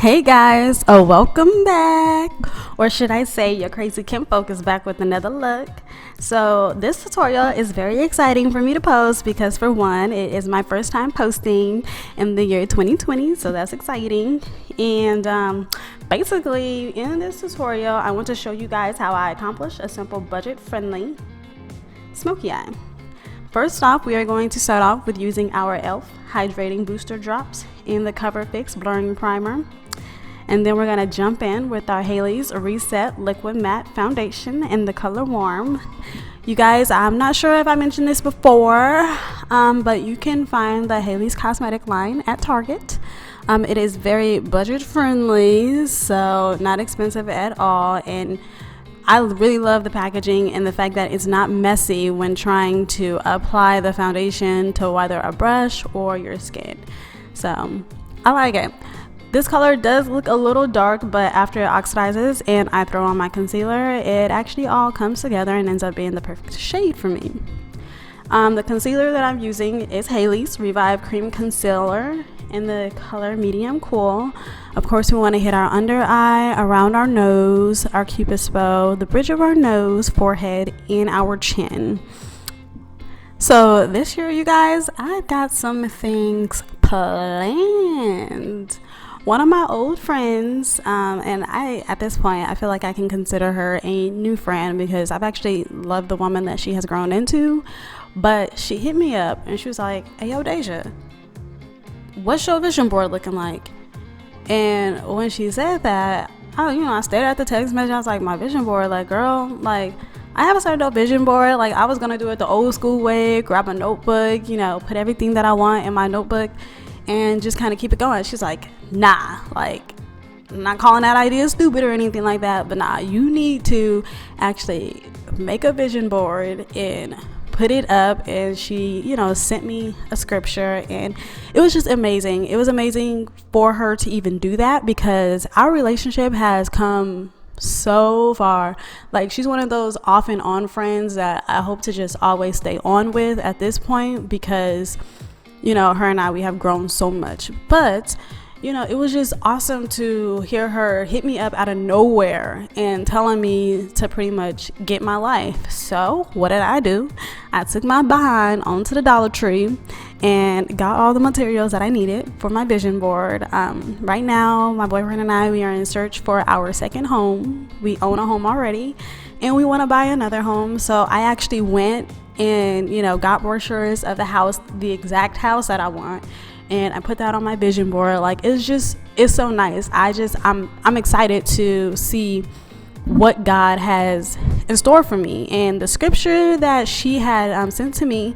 Hey guys, welcome back, or should I say your crazy kinfolk is back with another look. So this tutorial is very exciting for me to post because, for one, it is my first time posting in the year 2020, so that's exciting. And basically in this tutorial I want to show you guys how I accomplish a simple budget friendly smoky eye. First off, we are going to start off with using our e.l.f. Hydrating Booster Drops in the Cover Fix Blurring Primer. And then we're going to jump in with our Haley's Reset Liquid Matte Foundation in the color Warm. You guys, I'm not sure if I mentioned this before, but you can find the Haley's Cosmetic line at Target. It is very budget friendly, so not expensive at all. And I really love the packaging and the fact that it's not messy when trying to apply the foundation to either a brush or your skin. So I like it. This color does look a little dark, but after it oxidizes and I throw on my concealer, it actually all comes together and ends up being the perfect shade for me. The concealer that I'm using is Haley's Revive Cream Concealer in the color Medium Cool. Of course, we want to hit our under eye, around our nose, our cupid's bow, the bridge of our nose, forehead, and our chin. So this year, you guys, I've got some things planned. One of my old friends, and at this point, I feel like I can consider her a new friend because I've actually loved the woman that she has grown into. But she hit me up and she was like, "Hey, yo, Dazja, what's your vision board looking like?" And when she said that, I stared at the text message. I was like, my vision board, like, girl, like, I have a certain vision board. Like, I was gonna do it the old school way, grab a notebook, put everything that I want in my notebook and just kind of keep it going. She's like, nah, like, I'm not calling that idea stupid or anything like that, but nah, you need to actually make a vision board and put it up. And she sent me a scripture, and it was just amazing. It was amazing for her to even do that because our relationship has come so far. Like, she's one of those off and on friends that I hope to just always stay on with at this point because her and I, we have grown so much. But it was just awesome to hear her hit me up out of nowhere and telling me to pretty much get my life. So what did I do? I took my behind onto the Dollar Tree and got all the materials that I needed for my vision board. Right now, my boyfriend and I, we are in search for our second home. We own a home already and we want to buy another home. So I actually went and got brochures of the exact house that I want, and I put that on my vision board. Like, it's so nice. I'm excited to see what God has in store for me. And the scripture that she had sent to me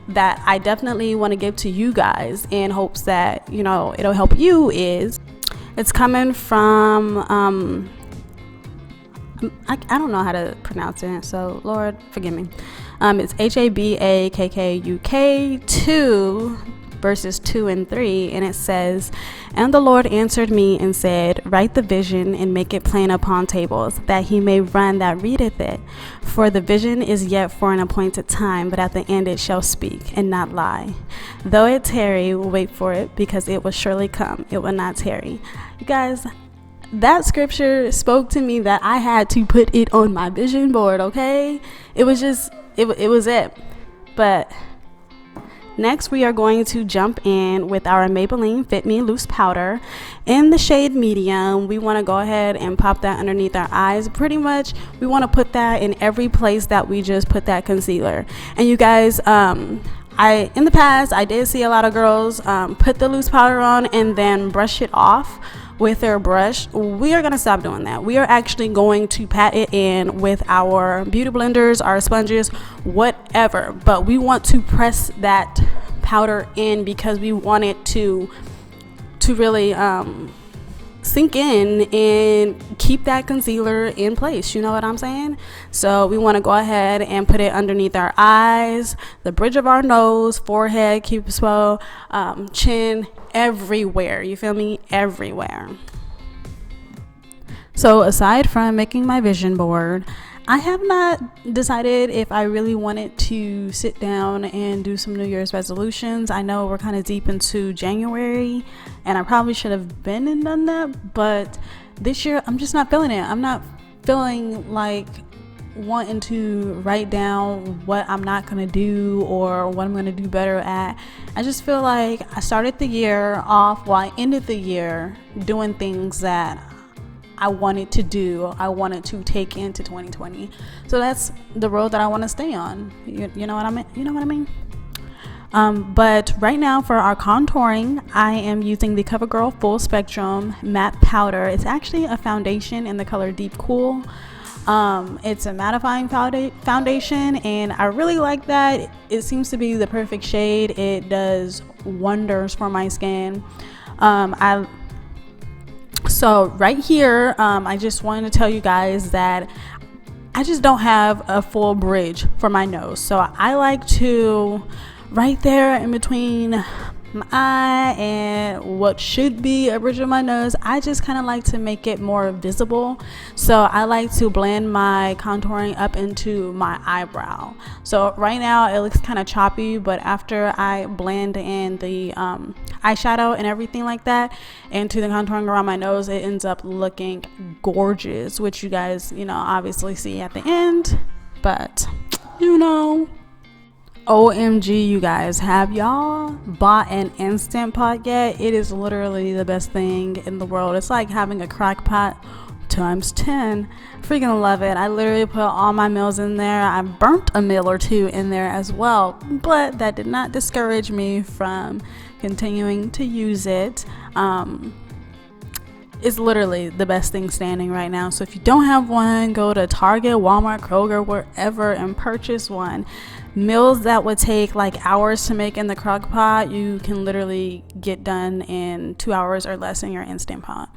that I definitely want to give to you guys in hopes that it'll help you is, it's coming from I don't know how to pronounce it, so Lord forgive me. It's Habakkuk 2 verses 2 and 3, and it says, "And the Lord answered me and said, Write the vision and make it plain upon tables, that he may run that readeth it. For the vision is yet for an appointed time, but at the end it shall speak and not lie. Though it tarry, wait for it, because it will surely come, it will not tarry." You guys, that scripture spoke to me that I had to put it on my vision board, okay? It was just, it was it. But next, we are going to jump in with our Maybelline Fit Me Loose Powder in the shade Medium. We want to go ahead and pop that underneath our eyes. Pretty much, we want to put that in every place that we just put that concealer. And you guys, in the past, I did see a lot of girls put the loose powder on and then brush it off with their brush. We are going to stop doing that. We are actually going to pat it in with our beauty blenders, our sponges, whatever, but we want to press that powder in because we want it to really sink in and keep that concealer in place. You know what I'm saying? So we want to go ahead and put it underneath our eyes, the bridge of our nose, forehead, cupid's bow, chin, everywhere. You feel me? Everywhere. So aside from making my vision board, I have not decided if I really wanted to sit down and do some New Year's resolutions. I know we're kind of deep into January and I probably should have been and done that, but this year I'm just not feeling it. I'm not feeling like wanting to write down what I'm not going to do or what I'm going to do better at. I just feel like I started the year off, I ended the year doing things that I wanted to do, I wanted to take into 2020. So that's the road that I want to stay on. You know what I mean? You know what I mean? But right now for our contouring, I am using the Covergirl Full Spectrum Matte Powder. It's actually a foundation in the color Deep Cool. It's a mattifying foundation, and I really like that. It seems to be the perfect shade. It does wonders for my skin. So right here, I just wanted to tell you guys that I just don't have a full bridge for my nose. So I like to, right there in between my eye and what should be a bridge of my nose, I just kind of like to make it more visible. So I like to blend my contouring up into my eyebrow. So right now it looks kind of choppy, but after I blend in the eyeshadow and everything like that into the contouring around my nose, it ends up looking gorgeous, which you guys, obviously see at the end. But OMG, you guys, have y'all bought an Instant Pot yet? It is literally the best thing in the world. It's like having a crock pot times 10. Freaking love it. I literally put all my meals in there. I burnt a meal or two in there as well, but that did not discourage me from continuing to use it. It's literally the best thing standing right now. So if you don't have one, go to Target, Walmart, Kroger, wherever, and purchase one. Meals that would take like hours to make in the crock pot, you can literally get done in 2 hours or less in your Instant Pot.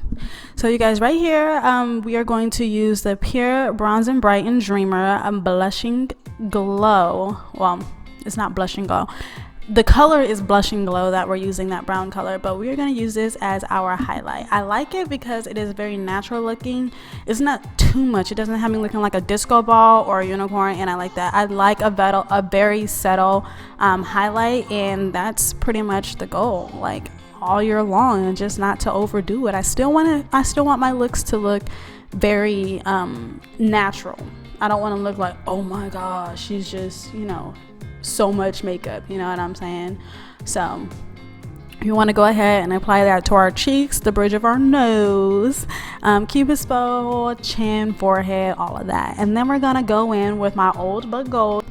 So you guys, right here, we are going to use the Pure Bronze and Brighten Dreamer Blushing Glow. Well, it's not Blushing Glow. The color is Blushing Glow that we're using, that brown color, but we're going to use this as our highlight. I like it because it is very natural looking. It's not too much. It doesn't have me looking like a disco ball or a unicorn, and I like that. I like a very subtle highlight, and that's pretty much the goal, like all year long, and just not to overdo it. I still want my looks to look very natural. I don't want to look like, oh my gosh, she's just, so much makeup, you know what I'm saying? So you want to go ahead and apply that to our cheeks, the bridge of our nose, cupid's bow, chin, forehead, all of that. And then we're gonna go in with my Old But Gold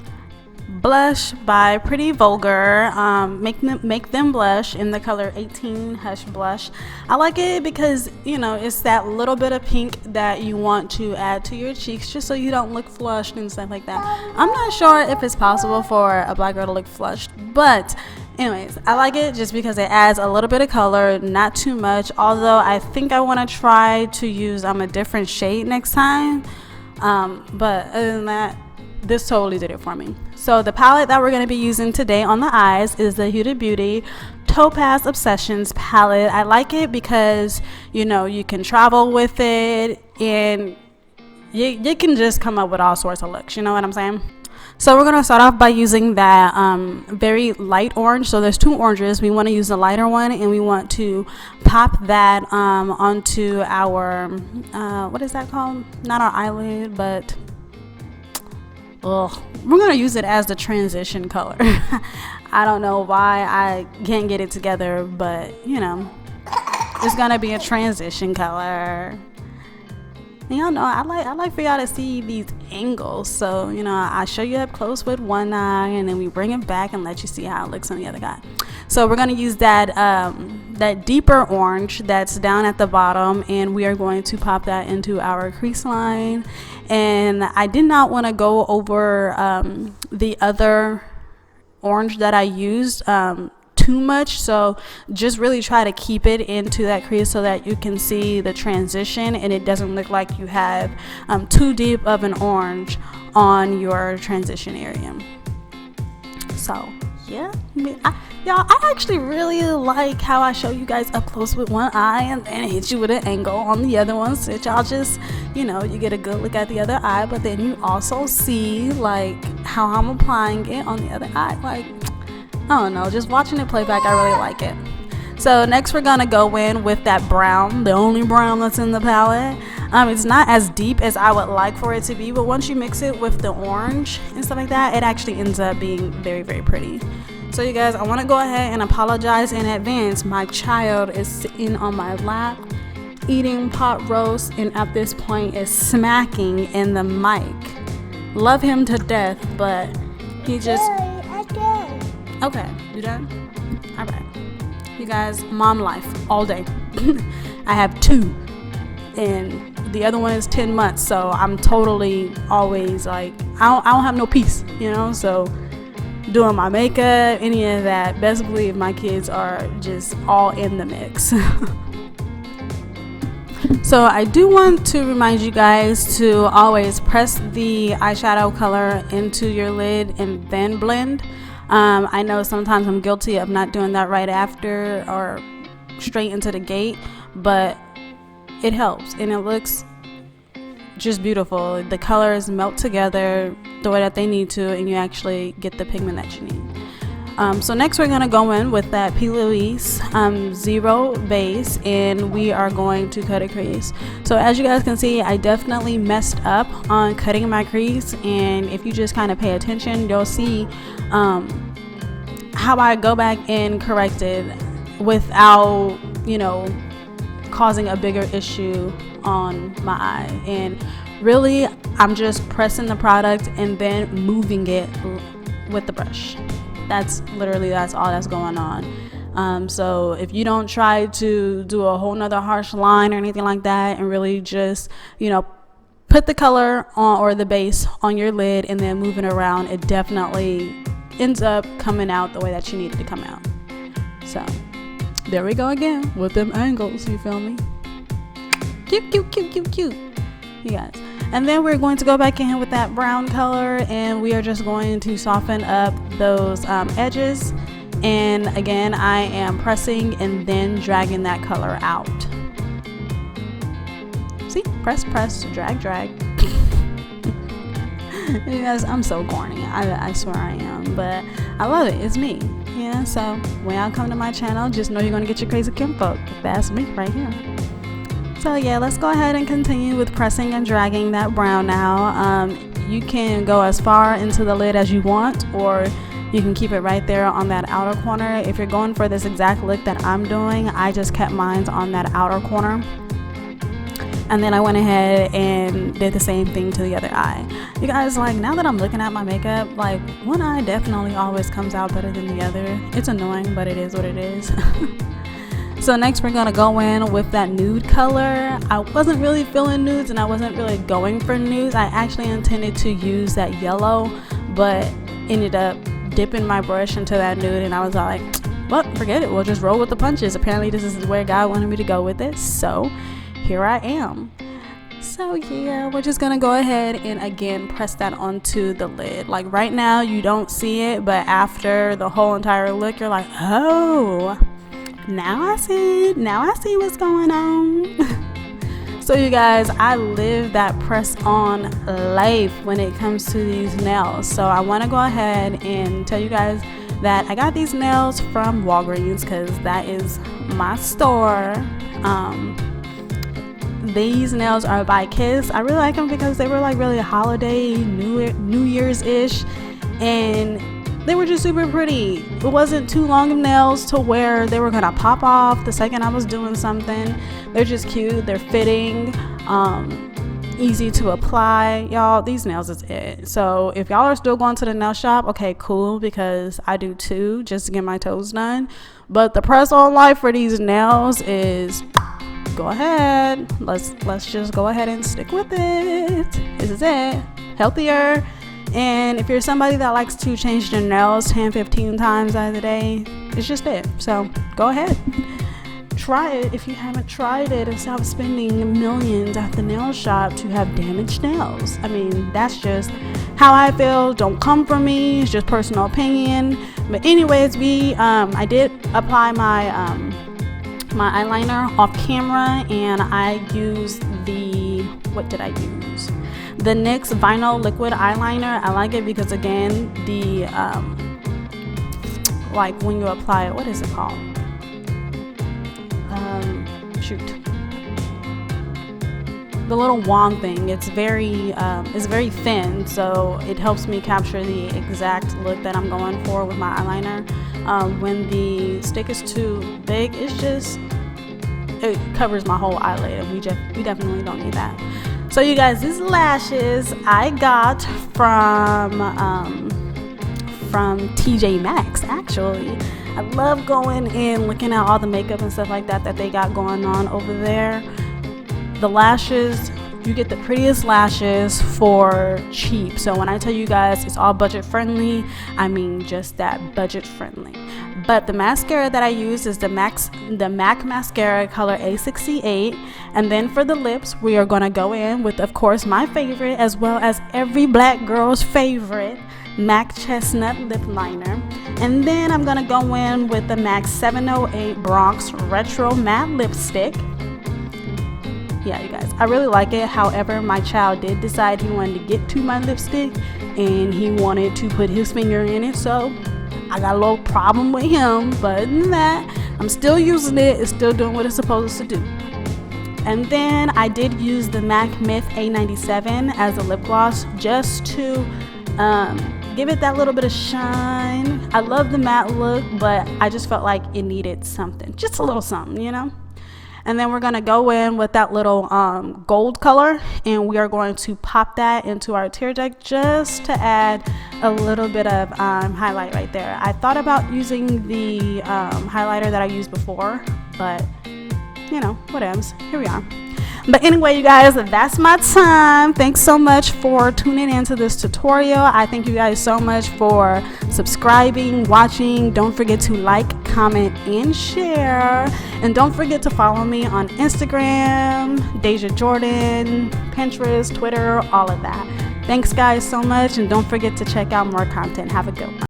blush by Pretty Vulgar. Make them blush in the color 18 Hush Blush. I like it because it's that little bit of pink that you want to add to your cheeks, just so you don't look flushed and stuff like that. I'm not sure if it's possible for a black girl to look flushed, but anyways, I like it just because it adds a little bit of color, not too much, although I think I want to try to use a different shade next time. But other than that, this totally did it for me. So the palette that we're going to be using today on the eyes is the Huda Beauty Topaz Obsessions palette. I like it because you can travel with it, and you can just come up with all sorts of looks, you know what I'm saying? So we're going to start off by using that very light orange. So there's two oranges. We want to use the lighter one, and we want to pop that onto our what is that called? Not our eyelid, but we're going to use it as the transition color. I don't know why I can't get it together, but it's going to be a transition color. And y'all know I like for y'all to see these angles. So I show you up close with one eye, and then we bring it back and let you see how it looks on the other guy. So we're going to use that deeper orange that's down at the bottom, and we are going to pop that into our crease line. And I did not want to go over the other orange that I used too much, so just really try to keep it into that crease so that you can see the transition and it doesn't look like you have too deep of an orange on your transition area. So yeah, Y'all, I actually really like how I show you guys up close with one eye and then hit you with an angle on the other one, so that y'all just, you know, you get a good look at the other eye, but then you also see like how I'm applying it on the other eye. Like, I don't know, just watching it play back, I really like it. So next we're gonna go in with that brown, the only brown that's in the palette. It's not as deep as I would like for it to be, but once you mix it with the orange and stuff like that, it actually ends up being very, very pretty. So you guys, I want to go ahead and apologize in advance. My child is sitting on my lap eating pot roast, and at this point is smacking in the mic. Love him to death, but he just... Okay, you done? All right. You guys, mom life all day. I have 2, and the other one is 10 months, so I'm totally always like, I don't have no peace, you know? So doing my makeup, any of that, best believe my kids are just all in the mix. So I do want to remind you guys to always press the eyeshadow color into your lid and then blend. I know sometimes I'm guilty of not doing that right after or straight into the gate, but it helps and it looks just beautiful. The colors melt together the way that they need to, and you actually get the pigment that you need. So next we're gonna go in with that P.Lousis Zero base, and we are going to cut a crease. So as you guys can see, I definitely messed up on cutting my crease, and if you just kind of pay attention, you'll see how I go back and correct it without, you know, causing a bigger issue on my eye. And really, I'm just pressing the product and then moving it with the brush. That's all that's going on. So if you don't try to do a whole nother harsh line or anything like that, and really just, you know, put the color on or the base on your lid and then move it around, it definitely ends up coming out the way that you need it to come out. So there we go again with them angles, you feel me? Cute, cute, cute, cute, cute, you guys. And then we're going to go back in with that brown color, and we are just going to soften up those edges. And again, I am pressing and then dragging that color out. See, press, press, drag, drag. You guys, I'm so corny. I swear I am, but I love it. It's me. Yeah, so when y'all come to my channel, just know you're going to get your crazy kinfolk. That's me right here. So yeah, let's go ahead and continue with pressing and dragging that brown now. You can go as far into the lid as you want, or you can keep it right there on that outer corner. If you're going for this exact look that I'm doing, I just kept mine on that outer corner. And then I went ahead and did the same thing to the other eye. You guys, like, now that I'm looking at my makeup, like, one eye definitely always comes out better than the other. It's annoying, but it is what it is. So next we're gonna go in with that nude color. I wasn't really feeling nudes, and I wasn't really going for nudes. I actually intended to use that yellow, but ended up dipping my brush into that nude, and I was like, well, forget it, we'll just roll with the punches. Apparently this is where God wanted me to go with it, so here I am. So yeah, we're just gonna go ahead and again press that onto the lid. Like right now you don't see it, but after the whole entire look, you're like, oh, now I see what's going on. So you guys, I live that press on life when it comes to these nails. So I want to go ahead and tell you guys that I got these nails from Walgreens, because that is my store. These nails are by Kiss. I really like them because they were like really holiday, New Year's ish, and they were just super pretty. It wasn't too long of nails to where they were gonna pop off the second I was doing something. They're just cute, they're fitting, easy to apply. Y'all, these nails is it. So if y'all are still going to the nail shop, okay, cool, because I do too, just to get my toes done. But the press on life for these nails is, go ahead, let's just go ahead and stick with it. This is it. Healthier. And if you're somebody that likes to change their nails 10-15 times out of the day, it's just it. So go ahead, try it if you haven't tried it, and stop spending millions at the nail shop to have damaged nails. I mean, that's just how I feel. Don't come for me. It's just personal opinion. But anyways, I did apply my my eyeliner off camera, and I used what did I use? The NYX Vinyl Liquid Eyeliner. I like it because, again, the like when you apply it, what is it called? The little wand thing. It's very thin, so it helps me capture the exact look that I'm going for with my eyeliner. When the stick is too big, it covers my whole eyelid, and we definitely don't need that. So you guys, these lashes I got from TJ Maxx. Actually, I love going in, looking at all the makeup and stuff like that they got going on over there. The lashes, you get the prettiest lashes for cheap. So when I tell you guys it's all budget friendly, I mean just that, budget friendly. But the mascara that I use is the MAC mascara color A68. And then for the lips, we are going to go in with, of course, my favorite, as well as every black girl's favorite, MAC Chestnut Lip Liner. And then I'm going to go in with the MAC 708 Bronx Retro Matte Lipstick. Yeah, you guys, I really like it. However, my child did decide he wanted to get to my lipstick, and he wanted to put his finger in it, so I got a little problem with him. But other than that, I'm still using it. It's still doing what it's supposed to do. And then I did use the MAC Myth A97 as a lip gloss, just to give it that little bit of shine. I love the matte look, but I just felt like it needed something, just a little something, you know. And then we're going to go in with that little gold color, and we are going to pop that into our tear duct just to add a little bit of highlight right there. I thought about using the highlighter that I used before, but you know, whatevs. Here we are. But anyway, you guys, that's my time. Thanks so much for tuning into this tutorial. I thank you guys so much for subscribing, watching. Don't forget to like, comment, and share. And don't forget to follow me on Instagram, Dazja Jordan, Pinterest, Twitter, all of that. Thanks guys so much, and don't forget to check out more content. Have a good one.